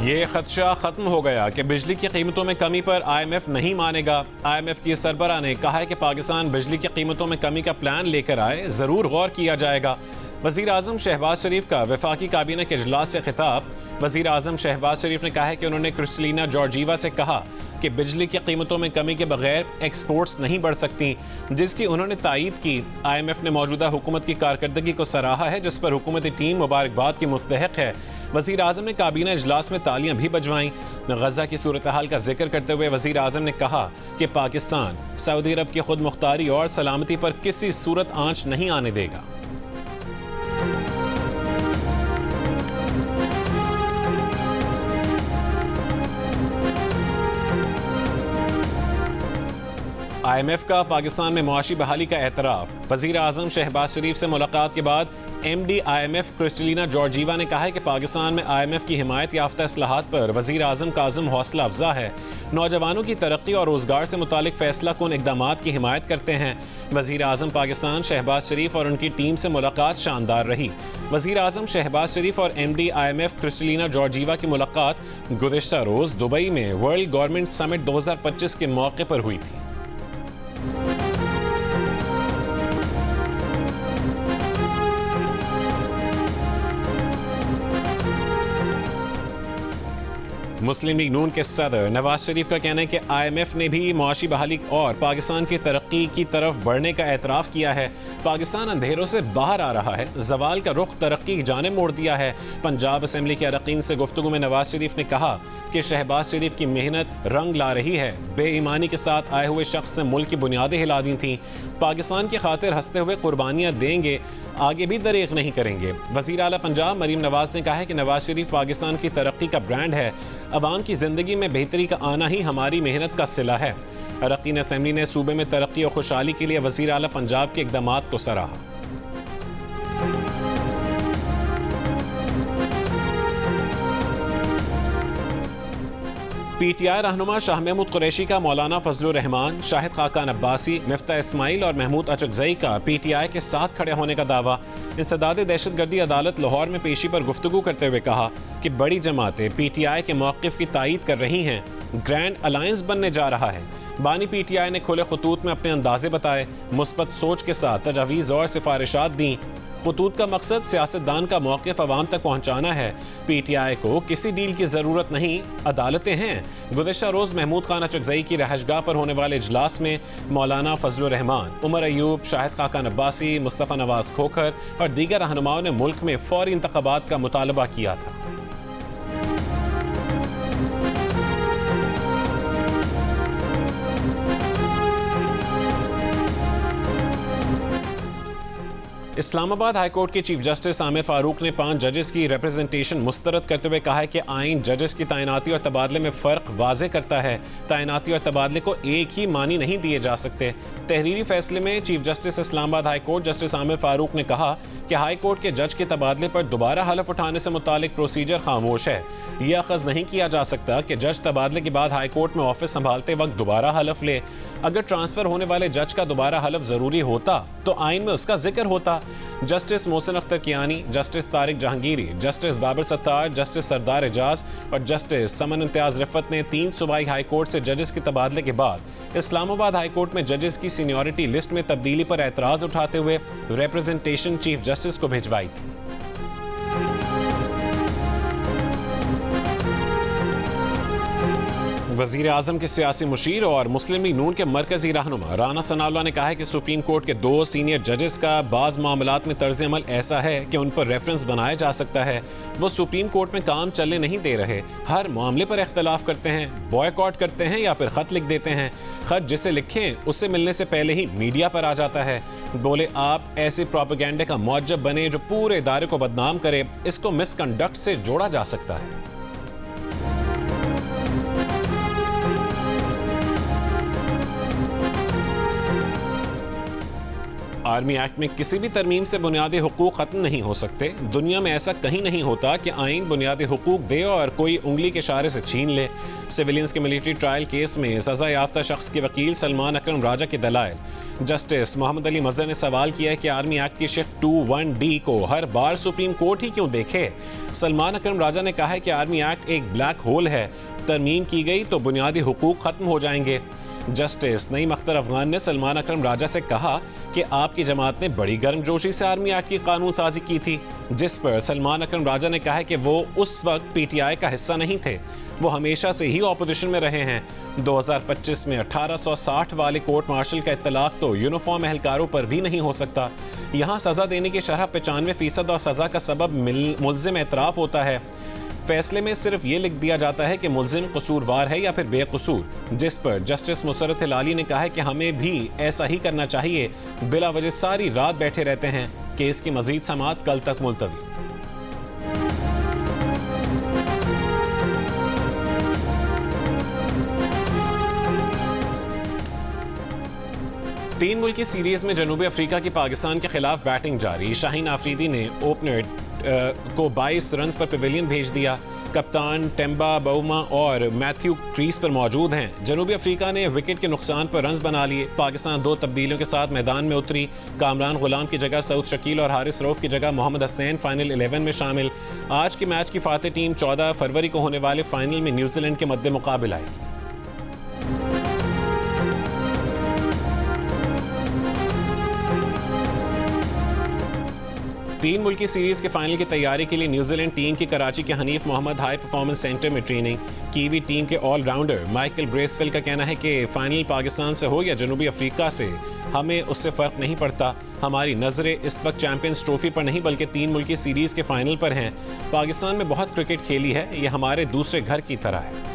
ये खदशा खत्म हो गया कि बिजली की कीमतों में कमी पर IMF नहीं मानेगा। IMF की सरबराह ने कहा है कि पाकिस्तान बिजली की कीमतों में कमी का प्लान लेकर आए, जरूर गौर किया जाएगा। वजीर आजम शहबाज शरीफ का वफाकी काबीना के इजलास से खिताब। वजीर आजम शहबाज शरीफ ने कहा है कि उन्होंने क्रिस्टलिना जॉर्जीवा से कहा कि बिजली की कीमतों में कमी के बगैर एक्सपोर्ट्स नहीं बढ़ सकती, जिसकी उन्होंने तायीद की। IMF ने मौजूदा हुकूमत की कारकर्दगी को सराहा है, जिस पर हुकूमती टीम मुबारकबाद की मुस्तहक है। वजीर आजम ने काबीना इजलास में तालियां भी बजवाईं। गजा की सूरत हाल का जिक्र करते हुए वजीर आजम ने कहा कि पाकिस्तान सऊदी अरब की खुद मुख्तारी और सलामती पर किसी सूरत आंच नहीं आने देगा। IMF का पाकिस्तान में मुआशी बहाली का एतराफ़। वज़ीर आज़म शहबाज शरीफ से मुलाकात के बाद MD IMF क्रिस्टलिना जॉर्जीवा ने कहा है कि पाकिस्तान में IMF की हिमायत याफ्ता इस्लाहात पर वज़ीर आज़म का आज़म हौसला अफजा है। नौजवानों की तरक्की और रोज़गार से मुतालिक फैसला कुन इक़दामात की हिमायत करते हैं। वज़ीर आज़म पाकिस्तान शहबाज शरीफ और उनकी टीम से मुलाकात शानदार रही। वज़ीर आज़म शहबाज शरीफ और MD IMF क्रिस्टलिना जॉर्जीवा की मुलाकात गुज़िश्ता रोज़ दुबई में वर्ल्ड गवर्नमेंट समिट 2025 के मौके पर हुई थी। मुस्लिम लीग नून के सदर नवाज शरीफ का कहना है कि IMF ने भी मुआशी बहाली और पाकिस्तान की तरक्की की तरफ बढ़ने का एतराफ़ किया है। पाकिस्तान अंधेरों से बाहर आ रहा है, जवाल का रुख तरक्की की जानिब मोड़ दिया है। पंजाब असम्बली के अरकान से गुफ्तगू में नवाज शरीफ ने कहा कि शहबाज शरीफ की मेहनत रंग ला रही है। बेईमानी के साथ आए हुए शख्स ने मुल्क की बुनियादें हिला दी थीं। पाकिस्तान की खातिर हंसते हुए कुर्बानियाँ देंगे, आगे भी दरेक नहीं करेंगे। वज़ीर आला पंजाब मरीम नवाज ने कहा है कि नवाज शरीफ पाकिस्तान की तरक्की का ब्रांड है। अवाम की ज़िंदगी में बेहतरी का आना ही हमारी मेहनत का सिला है। अरकान असम्बली ने सूबे में तरक्की और खुशहाली के लिए वज़ीर आला पंजाब के इक़दामात को सराहा। PTI रहनुमा शाह महमूद कुरैशी का मौलाना फजलुर रहमान, शाहिद खाकान अब्बासी, मिफ्ता इस्माइल और महमूद अचकजई का PTI के साथ खड़े होने का दावा। इंसदाद दहशतगर्दी अदालत लाहौर में पेशी पर गुफ्तगू करते हुए कहा कि बड़ी जमातें PTI के मौक़िफ़ की तायीद कर रही हैं। ग्रैंड अलायंस बनने जा रहा है। बानी PTI ने खुले खतूत में अपने अंदाजे बताए, मुस्बत सोच के साथ तजावीज़ और सिफारिशात दी। खतूत का मकसद सियासतदान का मौक़िफ़ अवाम तक पहुँचाना है। PTI को किसी डील की ज़रूरत नहीं, अदालतें हैं। गुज़िश्ता रोज़ महमूद खान अचकजई की रहशगाह पर होने वाले इजलास में मौलाना फजलुर रहमान, उमर अयूब, शाहिद खाकान अब्बासी, मुस्तफ़ा नवाज़ खोखर और दीगर रहनुमाओं ने मुल्क में फ़ौरी इंतख़ाबात का मुतालबा किया था। इस्लामाबाद हाई कोर्ट के चीफ जस्टिस आमिर फारूक ने 5 जजेस की रिप्रेजेंटेशन मुस्तरद करते हुए कहा है कि आइन जजेस की तैनाती और तबादले में फ़र्क वाज़े करता है। तैनाती और तबादले को एक ही मानी नहीं दिए जा सकते। तहरीरी फैसले में chief justice Islamabad high court justice Aamir Farooq ने कहा कि हाई कोर्ट के जज के तबादले पर दोबारा हलफ उठाने से मुतालिक प्रोसीजर खामोश है। यह अखज़ नहीं किया जा सकता कि जज तबादले के बाद हाई कोर्ट में ऑफिस संभालते वक्त दोबारा हलफ ले। अगर ट्रांसफ़र होने वाले जज का दोबारा हलफ ज़रूरी होता तो आइन में उसका जिक्र होता। Justice Mohsin Akhtar Kiyani, justice Tariq Jahangiri, justice Babar Sattar, justice Sardar Ejaz और जस्टिस समन इम्तियाज़ रिफत ने 3 सूबाई हाई कोर्ट से जजेस के तबादले के बाद इस्लामाबाद हाई कोर्ट में जजेस की सीनियरिटी लिस्ट में तब्दीली पर एतराज़ उठाते हुए रिप्रेजेंटेशन चीफ जस्टिस को भिजवाई थी। वज़ीर आज़म के सियासी मुशीर और मुस्लिम लीग नून के मरकजी रहनुमा राना सनाउल्लाह ने कहा है कि सुप्रीम कोर्ट के 2 सीनियर जजेस का बाज़ मामलात में तर्ज अमल ऐसा है कि उन पर रेफरेंस बनाया जा सकता है। वो सुप्रीम कोर्ट में काम चलने नहीं दे रहे, हर मामले पर इख्तलाफ करते हैं, बॉयकॉट करते हैं या फिर ख़त लिख देते हैं। ख़त जिसे लिखें उससे मिलने से पहले ही मीडिया पर आ जाता है। बोले आप ऐसे प्रोपेगेंडे का मौजब बने जो पूरे इदारे को बदनाम करे, इसको मिसकंडक्ट से जोड़ा जा सकता है। आर्मी एक्ट में किसी भी तरमीम से बुनियादी हुकूक खत्म नहीं हो सकते। दुनिया में ऐसा कहीं नहीं होता कि आइन बुनियादी हुकूक दे और कोई उंगली के इशारे से छीन ले। सिविलियंस के मिलिट्री ट्रायल केस में सजा याफ्ता शख्स के वकील सलमान अकरम राजा के दलाइल। जस्टिस मोहम्मद अली मजहर ने सवाल किया है कि आर्मी एक्ट की शिफ्ट 21D को हर बार सुप्रीम कोर्ट ही क्यों देखे। सलमान अकरम राजा ने कहा है कि आर्मी एक्ट एक ब्लैक होल है, तरमीम की गई तो बुनियादी हुकूक खत्म हो जाएंगे। जस्टिस नईम अख्तर अफगान ने सलमान अकरम राजा से कहा कि आपकी जमात ने बड़ी गर्मजोशी से आर्मी एक्ट की कानून साजी की थी, जिस पर सलमान अकरम राजा ने कहा कि वो उस वक्त PTI का हिस्सा नहीं थे, वो हमेशा से ही ऑपोजिशन में रहे हैं। 2025 में 1860 वाले कोर्ट मार्शल का इत्तलाक तो यूनिफॉर्म एहलकारों पर भी नहीं हो सकता। यहाँ सजा देने की शरह 95% और सजा का सबब मुल्जिम एतराफ़ होता है। फैसले में सिर्फ ये लिख दिया जाता है कि मुल्जिम कसूरवार है या फिर बेकसूर, जिस पर जस्टिस मुसरत हिलाली ने कहा है कि हमें भी ऐसा ही करना चाहिए। बिला वजह सारी रात बैठे रहते हैं। केस की मजीद समाअत कल तक मुलतवी। तीन मुल्की सीरीज में जनूबी अफ्रीका की पाकिस्तान के खिलाफ बैटिंग जारी। शाहीन आफरीदी ने ओपनर को 22 रन पर पवेलियन भेज दिया। कप्तान टेम्बा बाउमा और मैथ्यू क्रीज पर मौजूद हैं। जनूबी अफ्रीका ने विकेट के नुकसान पर रन्स बना लिए। पाकिस्तान 2 तब्दीलियों के साथ मैदान में उतरी। कामरान गुलाम की जगह सऊद शकील और हारिस रऊफ की जगह मोहम्मद हसनैन फाइनल 11 में शामिल। आज के मैच की फातेह टीम 14 फरवरी को होने वाले फाइनल में न्यूजीलैंड के मद्दे मुकाबिल आएगी। तीन मुल्की सीरीज के फाइनल की तैयारी के लिए न्यूजीलैंड टीम की कराची के Hanif Mohammad high performance centre में ट्रेनिंग। कीवी टीम के ऑलराउंडर माइकल ब्रेसवेल का कहना है कि फाइनल पाकिस्तान से हो या जनूबी अफ्रीका से, हमें उससे फ़र्क नहीं पड़ता। हमारी नज़रें इस वक्त चैंपियंस ट्रॉफी पर नहीं बल्कि तीन मुल्की सीरीज के फाइनल पर हैं। पाकिस्तान में बहुत क्रिकेट खेली है, ये हमारे दूसरे घर की तरह है।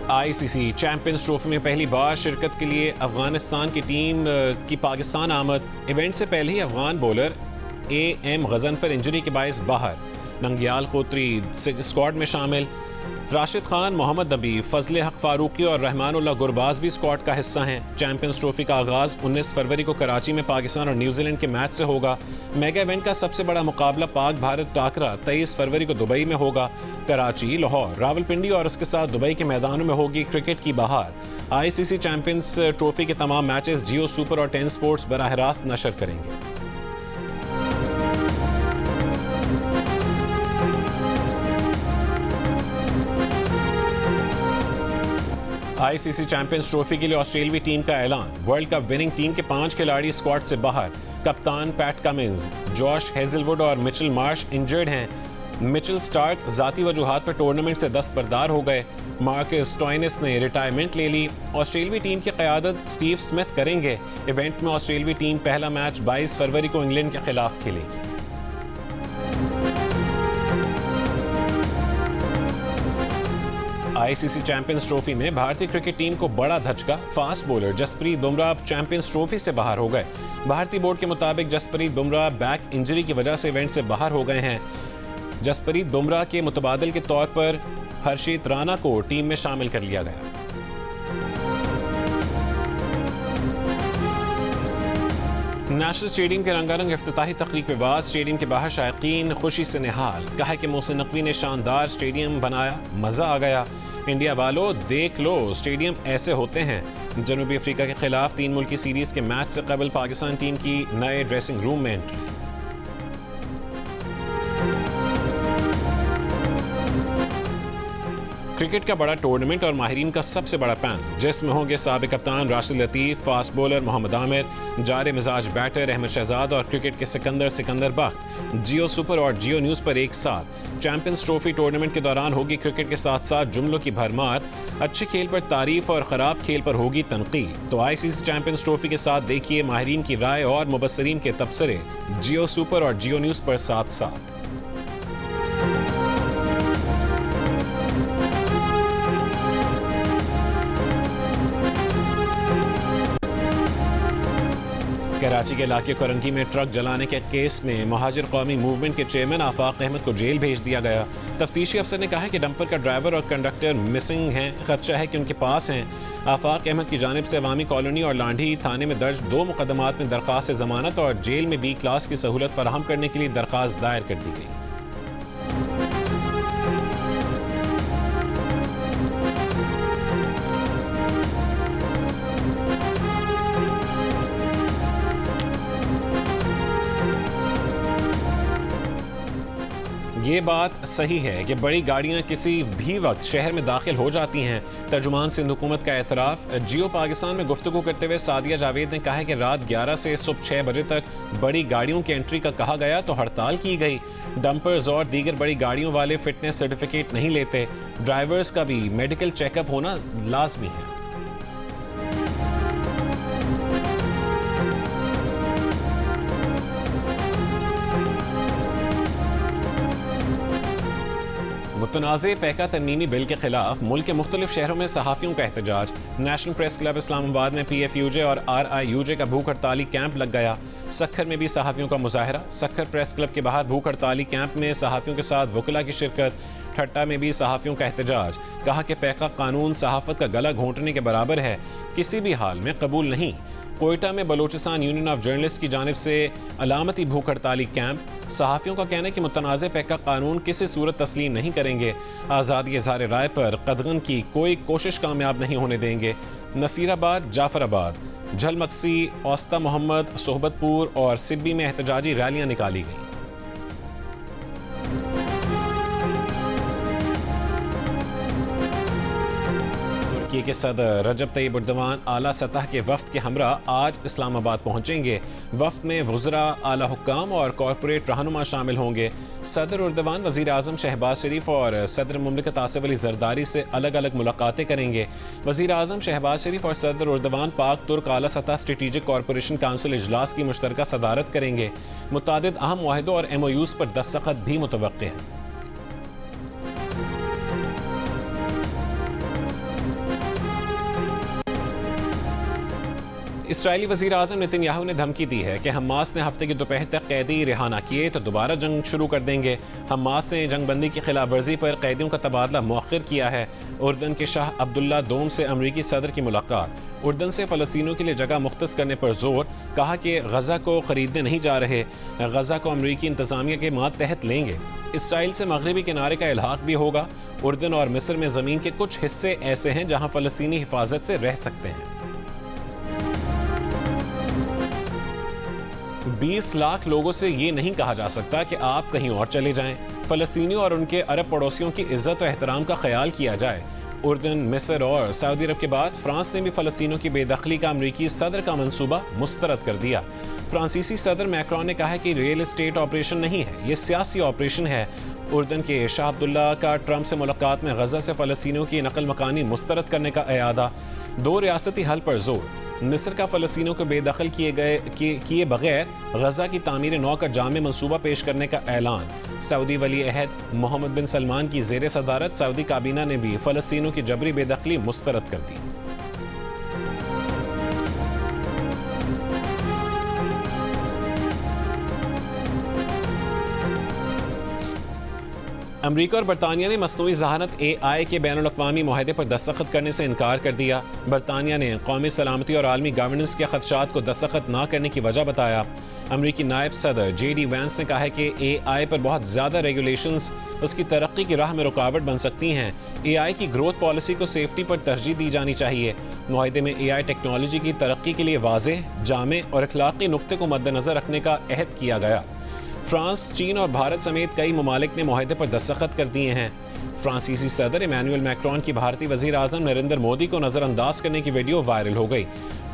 ICC चैंपियंस ट्रॉफी में पहली बार शिरकत के लिए अफगानिस्तान की टीम की पाकिस्तान आमद। इवेंट से पहले ही Afghan bowler AM Ghazanfar injury के बायस बाहर। नंगियाल कोतरी स्क्वाड में शामिल। राशिद खान, मोहम्मद नबी, फजले हक फारूकी और रहमानुल्लाह गुरबाज भी स्क्वाड का हिस्सा हैं। चैंपियंस ट्रॉफी का आगाज़ 19 फरवरी को कराची में पाकिस्तान और न्यूजीलैंड के मैच से होगा। मेगा इवेंट का सबसे बड़ा मुकाबला पाक भारत टाकरा 23 फरवरी को दुबई में होगा। कराची, लाहौर, रावलपिंडी और उसके साथ दुबई के मैदानों में होगी क्रिकेट की बहार। ICC चैंपियंस ट्रॉफी के तमाम मैचेस जियो सुपर और 10 स्पोर्ट्स बराह रास्त नशर करेंगे। ICC चैंपियंस ट्रॉफी के लिए ऑस्ट्रेलियाई टीम का ऐलान। वर्ल्ड कप विनिंग टीम के 5 खिलाड़ी स्क्वाड से बाहर। कप्तान पैट कमिंस, जॉश हेजलवुड और मिचेल मार्श इंजर्ड हैं। मिचेल स्टार्क ज़ाती वजूहात पर टूर्नामेंट से दस्तबरदार हो गए। मार्कस स्टोइनिस ने रिटायरमेंट ले ली। ऑस्ट्रेलियाई टीम की क़यादत स्टीव स्मिथ करेंगे। इवेंट में ऑस्ट्रेलियाई टीम पहला मैच 22 फरवरी को इंग्लैंड के खिलाफ खेलेगी। ICC चैंपियंस ट्रॉफी में भारतीय क्रिकेट टीम को बड़ा धचका। Fast bowler Jasprit Bumrah Champions Trophy से बाहर हो गए। भारतीय बोर्ड के मुताबिक जसप्रीत बुमराह बैक इंजरी की वजह से इवेंट से बाहर हो गए हैं। जसप्रीत बुमराह के मुतबादिल के तौर पर हर्षित राणा को टीम में शामिल कर लिया गया। नेशनल स्टेडियम के रंगारंग इफ्तिताही तकरीब के बाद स्टेडियम के बाहर शायकीन खुशी से निहाल। कहा कि मोहसिन नकवी ने शानदार स्टेडियम बनाया, मज़ा आ गया। इंडिया वालों देख लो, स्टेडियम ऐसे होते हैं। जनूबी अफ्रीका के खिलाफ 3 मुल्की सीरीज के मैच से कबल पाकिस्तान टीम की नए ड्रेसिंग रूम में एंट्री। क्रिकेट का बड़ा टूर्नामेंट और माहिरीन का सबसे बड़ा पैनल, जिसमें होंगे साबिक कप्तान राशिद लतीफ़, फास्ट बॉलर मोहम्मद आमिर, जारे मिजाज बैटर अहमद शहजाद और क्रिकेट के सिकंदर बख्त। जियो सुपर और जियो न्यूज़ पर एक साथ। चैंपियंस ट्रॉफी टूर्नामेंट के दौरान होगी क्रिकेट के साथ साथ जुमलों की भरमार। अच्छे खेल पर तारीफ और ख़राब खेल पर होगी तनकीद। तो ICC चैंपियंस ट्रॉफी के साथ देखिए माहिरीन की राय और मुबस्सरीन के तबसरे जियो सुपर और जियो न्यूज़ पर साथ साथ। कराची के इलाके करंगी में ट्रक जलाने के केस में महाजिर कौमी मूवमेंट के चेयरमैन आफाक अहमद को जेल भेज दिया गया। तफ्तीशी अफसर ने कहा है कि डंपर का ड्राइवर और कंडक्टर मिसिंग हैं, खदशा है कि उनके पास हैं। आफाक अहमद की जानिब से अवामी कॉलोनी और लांढी थाने में दर्ज 2 मुकदमात में दरख्वास्त जमानत और जेल में B क्लास की सहूलत फराहम करने के लिए दरख्वास्त दायर कर दी गई। ये बात सही है कि बड़ी गाड़ियां किसी भी वक्त शहर में दाखिल हो जाती हैं। तर्जुमान सिंध हुकूमत का एतराफ़। जियो पाकिस्तान में गुफ्तगू करते हुए सादिया जावेद ने कहा है कि रात 11 से सुबह 6 बजे तक बड़ी गाड़ियों की एंट्री का कहा गया तो हड़ताल की गई। डंपर्स और दीगर बड़ी गाड़ियों वाले फिटनेस सर्टिफिकेट नहीं लेते। ड्राइवर्स का भी मेडिकल चेकअप होना लाजमी है। मुतनाज़े पैका तरमीमी बिल के खिलाफ मुल्क के मुख्तलिफ शहरों में सहाफ़ियों का एहतजाज। नेशनल प्रेस क्लब इस्लामाबाद में PFUJ और RIUJ का भूख हड़ताली कैंप लग गया। सक्खर में भी सहाफ़ियों का मुजाहरा। सक्खर प्रेस क्लब के बाहर भूख हड़ताली कैंप में सहाफ़ियों के साथ वकला की शिरकत। ठट्टा में भी सहाफ़ियों का एहतजाज। कहा कि पैका कानून सहाफ़त का गला घोंटने के बराबर है, किसी भी हाल में कबूल नहीं। कोयटा में बलोचिस्तान यूनियन ऑफ जर्नलिस्ट की जानिब से अलामती भूख हड़ताली कैंप। सहाफ़ियों का कहना है कि मुतनाज़े पैका कानून किसी सूरत तस्लीम नहीं करेंगे। आज़ादी इज़हार राय पर कदगन की कोई कोशिश कामयाब नहीं होने देंगे। नसीराबाद, जाफराबाद, झलमक्सी, औस्ता मोहम्मद, सोहबतपुर और सिब्बी में एहतजाजी रैलियां निकाली गईं। तुर्की के सदर रजब तैयब एर्दोगान आला सतह के वफ्द के हमरा आज इस्लामाबाद पहुंचेंगे। वफ्द में वज़रा, आला हुक्काम और कॉरपोरेट रहनुमा शामिल होंगे। सदर एर्दोगान वज़ीर आज़म शहबाज शरीफ और सदर मुमलिकत आसिफ अली ज़रदारी से अलग अलग मुलाकातें करेंगे। वज़ीर आज़म शहबाज शरीफ और सदर एर्दोगान पाक तुर्क आला सतह स्ट्रेटेजिक कॉरपोरेशन काउंसिल इजलास की मुश्तरका सदारत करेंगे। मुतादिद अहम मुआहिदों और MOUs पर दस्तखत भी मुतवक्के हैं। इसराइली वज़ीर आज़म नेतन्याहू ने धमकी दी है कि हमास ने हफ्ते की दोपहर तक कैदी रिहा न किए तो दोबारा जंग शुरू कर देंगे। हमास ने जंगबंदी की खिलाफ वर्जी पर कैदियों का तबादला मौखर किया है। उर्दन के शाह अब्दुल्ला दोम से अमरीकी सदर की मुलाकात। उर्दन से फ़लस्तीनियों के लिए जगह मुख्तस करने पर जोर। कहा कि गज़ा को ख़रीदने नहीं जा रहे, गज़ा को अमरीकी इंतज़ामिया के मातहत लेंगे। इसराइल से मगरबी किनारे का इल्हाक भी होगा। उर्दन और मिस्र में ज़मीन के कुछ हिस्से ऐसे हैं जहाँ फ़लस्तीनी हिफाजत से रह सकते हैं। 20 लाख लोगों से ये नहीं कहा जा सकता कि आप कहीं और चले जाएं। फ़लस्तीनियों और उनके अरब पड़ोसियों की इज्जत और एहतराम का ख्याल किया जाए। उर्दन, मिस्र और सऊदी अरब के बाद फ्रांस ने भी फ़लस्तीनियों की बेदखली का अमरीकी सदर का मंसूबा मुस्तरद कर दिया। फ्रांसीसी सदर मैक्रोन ने कहा है कि रियल एस्टेट ऑपरेशन नहीं है, ये सियासी ऑपरेशन है। उर्दन के शाह अब्दुल्ला का ट्रंप से मुलाकात में गज़ा से फ़लस्तीनियों की नकल मकानी मुस्तरद करने का इरादा। 2 रियासती हल पर जोर। मिस्र का फ़लस्तीनियों को बेदखल किए बगैर गज़ा की तामीर नौ का जामे मंसूबा पेश करने का ऐलान। सऊदी वली अहद मोहम्मद बिन सलमान की ज़ेर सदारत सऊदी काबीना ने भी फ़लस्तीनियों की जबरी बेदखली मुस्तरद कर दी। अमरीका और बरतानिया ने मसनूई ज़हानत AI के बैनुल अक़वामी मुआहदे पर दस्तखत करने से इनकार कर दिया। बरतानिया ने कौमी सलामती और आलमी गवर्नेंस के खदशात को दस्तखत न करने की वजह बताया। अमरीकी नायब सदर JD वैंस ने कहा है कि AI पर बहुत ज़्यादा रेगुलेशंस उसकी तरक्की की राह में रुकावट बन सकती हैं। AI की ग्रोथ पॉलिसी को सेफ्टी पर तरजीह दी जानी चाहिए। मुआहदे में AI टेक्नोलॉजी की तरक्की के लिए वाज़ेह, जामे और अखलाकी नुक्ते को मद्देनज़र रखने का अहद किया गया। फ्रांस, चीन और भारत समेत कई ममालिक ने मुआहदे पर दस्तखत कर दिए हैं। फ्रांसीसी सदर इमैनुअल मैक्रोन की भारतीय वज़ीर आज़म नरेंद्र मोदी को नज़रअंदाज करने की वीडियो वायरल हो गई।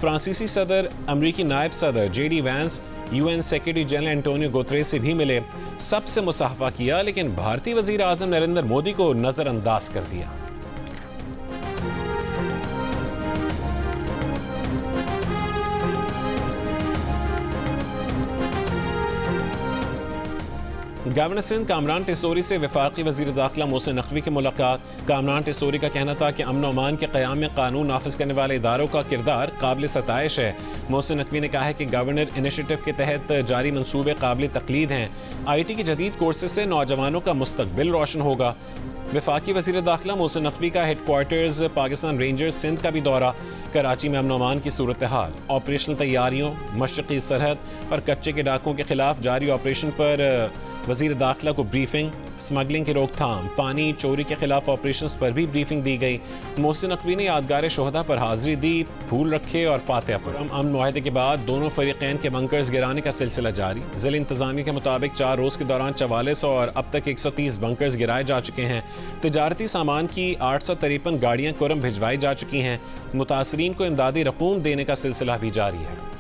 फ्रांसीसी सदर अमरीकी नायब सदर JD Vance UN secretary general Antonio Guterres से भी मिले, सबसे मुसाफा किया, लेकिन भारतीय वज़ीर आज़म नरेंद्र मोदी को नज़रअंदाज कर दिया। गवर्नर सिंध कामरान टिसोरी से वफाकी वज़ीर दाखिला मोहसिन नकवी की मुलाकात। कामरान टिसोरी का कहना था कि अमन अमान के क़याम में कानून नाफिज करने वाले इदारों का किरदार काबिल सताइश है। मोहसिन नकवी ने कहा है कि गवर्नर इनिशिएटिव के तहत जारी मंसूबे काबिल तकलीद हैं। IT के जदीद कोर्सेज से नौजवानों का मुस्तकबिल रोशन होगा। वफाकी वज़ीर दाखिला मोहसिन नकवी का हेडक्वार्टर्स पाकिस्तान रेंजर्स सिंध का भी दौरा। कराची में अमन अमान की सूरत हाल, ऑपरेशनल तैयारियों, मशरक़ी सरहद और कच्चे के डाकुओं के खिलाफ जारी ऑपरेशन पर वज़ीर दाखिला को ब्रीफिंग। स्मगलिंग की रोकथाम, पानी चोरी के खिलाफ ऑपरेशंस पर भी ब्रीफिंग दी गई। मोहसिन नकवी ने यादगार शोहदा पर हाजिरी दी, फूल रखे और फातिहा पर। अमन मुआहदे के बाद दोनों फरीक़ैन के बंकर्स गिराने का सिलसिला जारी। ज़िला इंतज़ामिया के मुताबिक 4 रोज़ के दौरान 44 और अब तक 130 बंकर्स गिराए जा चुके हैं। तिजारती सामान की 853 गाड़ियाँ कुरम भिजवाई जा चुकी हैं। मुतासरीन को इमदादी रकूम देने का सिलसिला भी जारी है।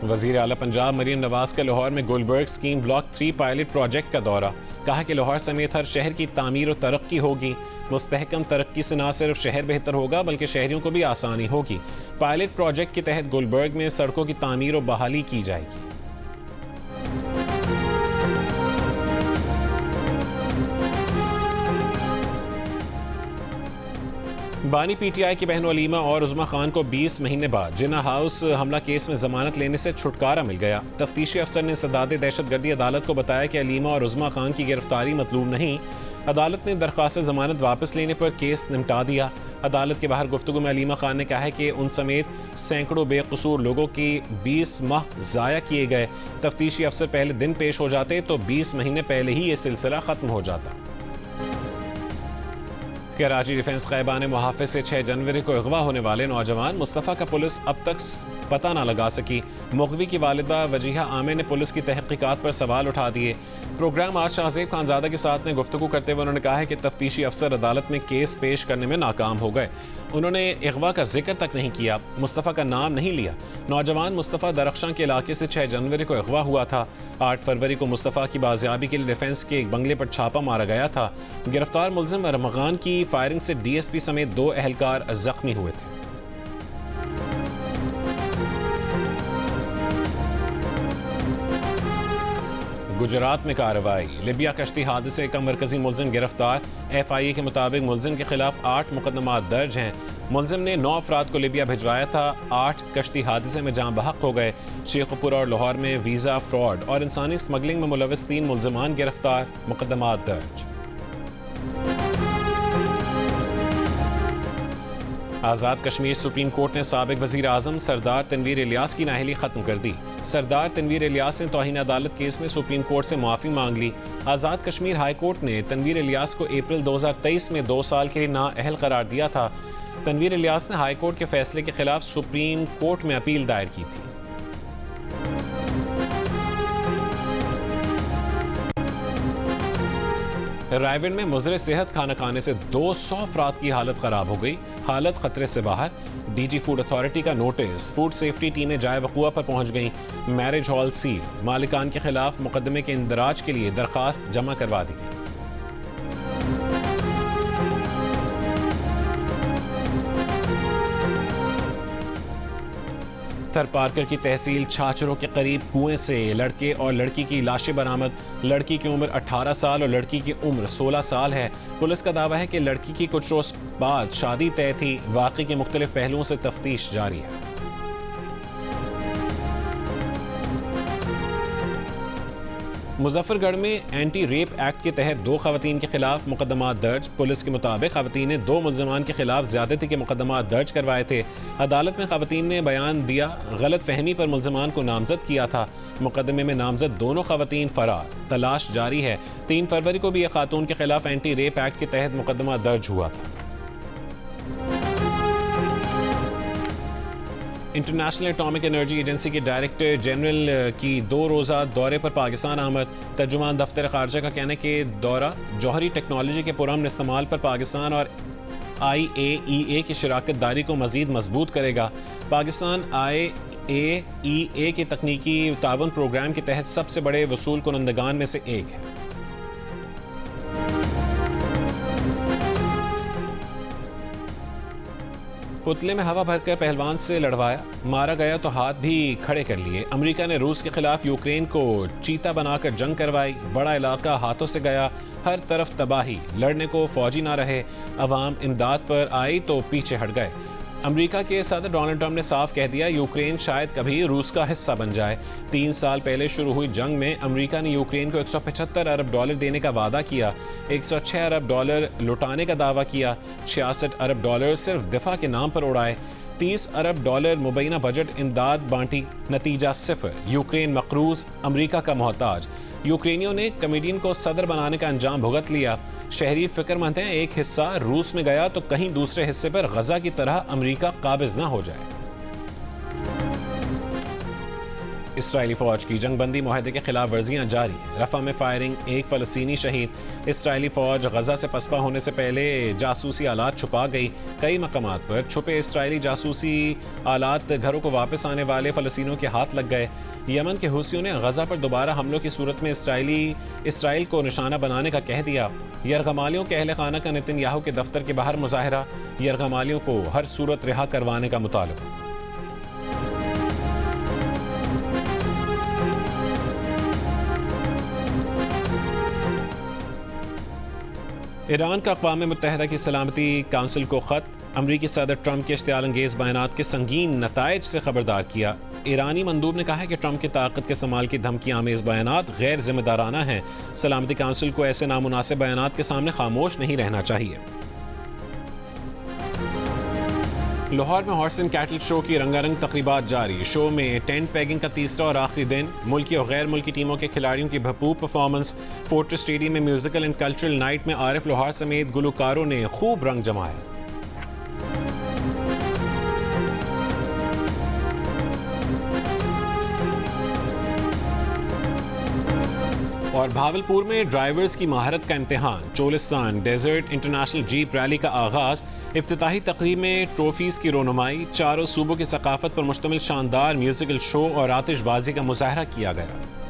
वज़ीर आला पंजाब मरीम नवाज का लाहौर में Gulberg scheme block 3 pilot project का दौरा। कहा कि लाहौर समेत हर शहर की तामीर और तरक्की होगी। मुस्तहकम तरक्की से न सिर्फ शहर बेहतर होगा बल्कि शहरियों को भी आसानी होगी। पायलट प्रोजेक्ट के तहत गुलबर्ग में सड़कों की तामीर और बहाली की जाएगी। बानी PTI की बहन वलीमा और उज़मा खान को 20 महीने बाद जिन्ना हाउस हमला केस में जमानत लेने से छुटकारा मिल गया। तफ्तीशी अफसर ने सदाद दहशतगर्दी अदालत को बताया कि अलीमा और उज़मा खान की गिरफ्तारी मतलूब नहीं। अदालत ने दरख्वास्त जमानत वापस लेने पर केस निपटा दिया। अदालत के बाहर गुफ्तगू में अलीमा खान ने कहा है कि उन समेत सैकड़ों बेकसूर लोगों की 20 माह ज़ाया किए गए। तफ्तीशी अफसर पहले दिन पेश हो जाते तो 20 महीने पहले ही ये सिलसिला ख़त्म हो जाता। कराची डिफेंस क़ैबान मुहाफ़िज़ से 6 जनवरी को अगवा होने वाले नौजवान मुस्तफ़ा का पुलिस अब तक पता ना लगा सकी। मुग़वी की वालिदा वजीहा आमिर ने पुलिस की तहक़ीक़ात पर सवाल उठा दिए। प्रोग्राम आज शाहज़ेब खानज़ादा के साथ ने गुफ्तगू करते हुए उन्होंने कहा है कि तफ्तीशी अफसर अदालत में केस पेश करने में नाकाम हो गए। उन्होंने अगवा का जिक्र तक नहीं किया, मुस्तफ़ा का नाम नहीं लिया। नौजवान मुस्तफ़ा दरख्शां के इलाके से 6 जनवरी को अगवा हुआ था। 8 फरवरी को मुस्तफ़ा की बाजियाबी के लिए डिफेंस के एक बंगले पर छापा मारा गया था। गिरफ्तार मुलजिम रमगान की फायरिंग से DSP समेत 2 अहलकार जख्मी हुए थे। गुजरात में कार्रवाई। लिबिया कश्ती हादसे का मरकजी मुलजिम गिरफ्तार। FIA के मुताबिक मुलजिम के खिलाफ 8 मुकदमा दर्ज हैं। मुलजिम ने 9 अफराद को लिबिया भिजवाया था। 8 कश्ती हादसे में जान बहक हो गए। शेखपुरा और लाहौर में वीज़ा फ्रॉड और इंसानी स्मगलिंग में मुलविस 3 मुलजमान गिरफ्तार, मुकदमा दर्ज। आज़ाद कश्मीर सुप्रीम कोर्ट ने साबिक वज़ीर आज़म सरदार तनवीर इलियास की नाअहली ख़त्म कर दी। सरदार तनवीर इलियास ने तौहीन अदालत केस में सुप्रीम कोर्ट से माफ़ी मांग ली। आज़ाद कश्मीर हाई कोर्ट ने तनवीर इलियास को अप्रैल 2023 में 2 साल के लिए नाअहल करार दिया था। तनवीर इलियास ने हाई कोर्ट के फैसले के खिलाफ सुप्रीम कोर्ट में अपील दायर की थी। रायबेन में मुज़र सेहत खाना खाने से 200 अफराद की हालत ख़राब हो गई। हालत खतरे से बाहर। DG फूड अथॉरिटी का नोटिस। फूड सेफ्टी टीमें जाए वक़ुआ पर पहुंच गईं। Marriage hall seal. मालिकान के खिलाफ मुकदमे के इंदराज के लिए दरख्वास्त जमा करवा दी गई। थरपारकर की तहसील छाछरों के करीब कुएं से लड़के और लड़की की लाशें बरामद। लड़की की उम्र 18 साल और लड़की की उम्र 16 साल है। पुलिस का दावा है कि लड़की की कुछ रोज बाद शादी तय थी। वाक़े के मुख्तलिफ पहलुओं से तफ्तीश जारी है। मुजफ्फरगढ़ में एंटी रेप एक्ट के तहत 2 खवातीन के खिलाफ मुकदमा दर्ज। पुलिस के मुताबिक खवातीन ने 2 मुलजमान के खिलाफ ज्यादती के मुकदमा दर्ज करवाए थे। अदालत में खवातीन ने बयान दिया, गलत फहमी पर मुलजमान को नामजद किया था। मुकदमे में नामजद दोनों खवातीन फरार। तलाश जारी है। 3 फरवरी को भी एक खातून के खिलाफ एंटी रेप एक्ट के तहत मुकदमा दर्ज हुआ था। इंटरनेशनल एटॉमिक एनर्जी एजेंसी के डायरेक्टर जनरल की 2 रोज़ा दौरे पर पाकिस्तान आमद। तर्जुमान दफ्तर ख़ारजा का कहना है कि दौरा जौहरी टेक्नोलॉजी के पुरअमन इस्तेमाल पर पाकिस्तान और IAEA की शराकत दारी को मज़ीद मजबूत करेगा। पाकिस्तान IAEA के तकनीकी ताउन प्रोग्राम के तहत सबसे बड़े वसूल कुनंदगान में से एक है। पुतले में हवा भरकर पहलवान से लड़वाया, मारा गया तो हाथ भी खड़े कर लिए। अमेरिका ने रूस के खिलाफ यूक्रेन को चीता बनाकर जंग करवाई, बड़ा इलाका हाथों से गया, हर तरफ तबाही, लड़ने को फौजी ना रहे, अवाम इमदाद पर आई तो पीछे हट गए। अमेरिका के सदर डोनाल्ड ट्रंप ने साफ कह दिया यूक्रेन शायद कभी रूस का हिस्सा बन जाए। 3 साल पहले शुरू हुई जंग में अमेरिका ने यूक्रेन को 175 अरब डॉलर देने का वादा किया, 106 अरब डॉलर लुटाने का दावा किया, 66 अरब डॉलर सिर्फ दिफा के नाम पर उड़ाए, 30 अरब डॉलर मुबैना बजट इमदाद बांटी, नतीजा सिफर। यूक्रेन मकरूज, अमेरिका का मोहताज। यूक्रेनियों ने कमेडियन को सदर बनाने का अंजाम भुगत लिया। शहरी फिक्रमंद हैं एक हिस्सा रूस में गया तो कहीं दूसरे हिस्से पर गजा की तरह अमेरिका काबिज ना हो जाए। इसराइली फौज की जंगबंदी मुआहदे के खिलाफ वर्जियां जारी। रफा में फायरिंग, एक फ़लस्तीनी शहीद। इसराइली फौज गजा से पसपा होने से पहले जासूसी आलात छुपा गई। कई मकामात पर छुपे इसराइली जासूसी आलात घरों को वापस आने वाले फ़लस्तीनियों के हाथ लग गए। यमन के हुसियों ने गजा पर दोबारा हमलों की सूरत में इसराइल को निशाना बनाने का कह दिया। यरगमालियों के अहल खाना का नेतन्याहू के दफ्तर के बाहर मुजाहरा, यरगमालियों को हर सूरत रिहा करवाने का मुतालबा। ईरान का अक़वाम मुत्तहिदा की सलामती काउंसिल को ख़त। अमरीकी सदर ट्रंप के इश्तियाल अंगेज़ बयानात के संगीन नताइज से खबरदार किया। ईरानी मंदूब ने कहा है कि ट्रंप की ताकत के इस्तेमाल की धमकी आमेज़ बयानात गैर जिम्मेदाराना हैं। सलामती काउंसिल को ऐसे नामुनासिब बयानात के सामने खामोश नहीं रहना चाहिए। लाहौर में हॉर्स एंड कैटल शो की रंगारंग तकरीबात जारी। शो में टेंट पैगिंग का तीसरा और आखिरी दिन, मुल्की और गैर मुल्की टीमों के खिलाड़ियों की भरपूर परफॉर्मेंस। फोर्ट्रेस स्टेडियम में म्यूजिकल एंड कल्चरल नाइट में आरिफ लोहार समेत गुलकारों ने खूब रंग जमाया। और भावलपुर में ड्राइवर्स की महारत का इम्तिहान। Cholistan desert international jeep rally का आगाज। इफ्तिताही तकरीब में ट्रॉफीज की रोनुमाई। चारों सूबों की सकाफत पर मुश्तमिल शानदार म्यूजिकल शो और आतिशबाजी का मुजाहरा किया गया।